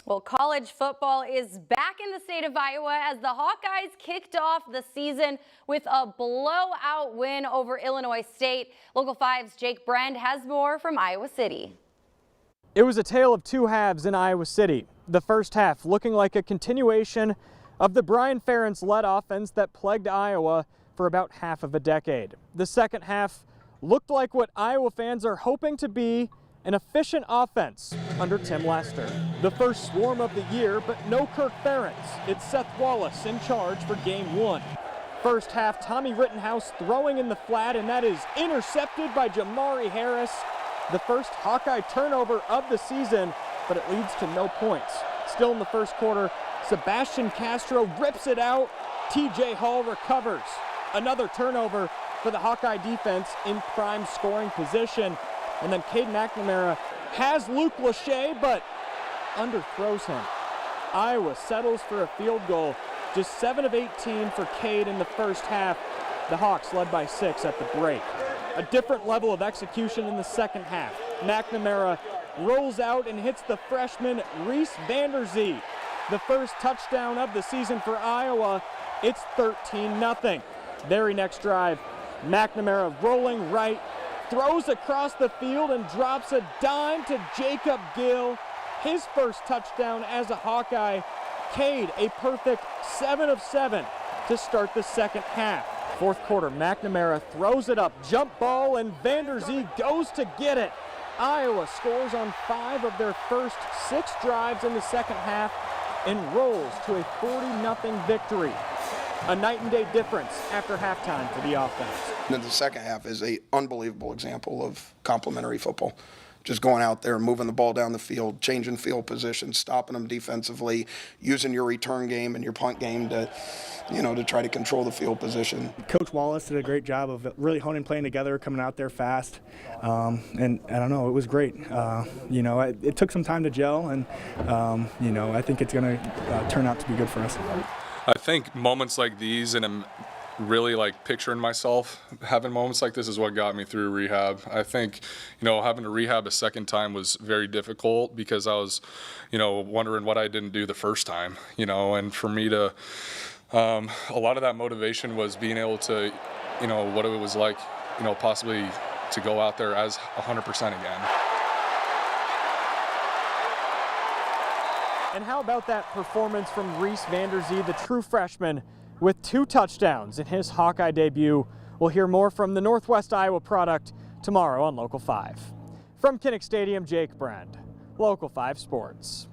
Well, college football is back in the state of Iowa as the Hawkeyes kicked off the season with a blowout win over Illinois State. Local 5's Jake Brand has more from Iowa City. It was a tale of two halves in Iowa City. The first half looking like a continuation of the Kirk Ferentz-led offense that plagued Iowa for about half of a decade. The second half looked like what Iowa fans are hoping to be an efficient offense under Tim Lester. The first swarm of the year, but no Kirk Ferentz. It's Seth Wallace in charge for game one. First half, Tommy Rittenhouse throwing in the flat, and that is intercepted by Jamari Harris. The first Hawkeye turnover of the season, but it leads to no points. Still in the first quarter, Sebastian Castro rips it out. TJ Hall recovers. Another turnover for the Hawkeye defense in prime scoring position. And then Caden McNamara has Luke Lachey, but underthrows him. Iowa settles for a field goal. Just 7 of 18 for Cade in the first half. The Hawks led by 6 at the break. A different level of execution in the second half. McNamara rolls out and hits the freshman Reese Vanderzee. The first touchdown of the season for Iowa. It's 13-0. Very next drive, McNamara rolling right, throws across the field and drops a dime to Jacob Gill. His first touchdown as a Hawkeye. Cade, a perfect 7 of 7 to start the second half. Fourth quarter, McNamara throws it up, jump ball, and Vanderzee goes to get it. Iowa scores on 5 of their first 6 drives in the second half and rolls to a 40-0 victory. A night and day difference after halftime for the offense. And the second half is an unbelievable example of complementary football. Just going out there, moving the ball down the field, changing field position, stopping them defensively, using your return game and your punt game to, to try to control the field position. Coach Wallace did a great job of really honing playing together, coming out there fast, and I don't know, it was great. It took some time to gel, and I think it's going to turn out to be good for us. I think moments like these, and I'm really picturing myself having moments like this, is what got me through rehab. I think, having to rehab a second time was very difficult because I was, wondering what I didn't do the first time, and for me to, a lot of that motivation was being able to, what it was like, possibly to go out there as 100% again. And how about that performance from Reese Vanderzee, the true freshman, with 2 touchdowns in his Hawkeye debut? We'll hear more from the Northwest Iowa product tomorrow on Local 5. From Kinnick Stadium, Jake Brand, Local 5 Sports.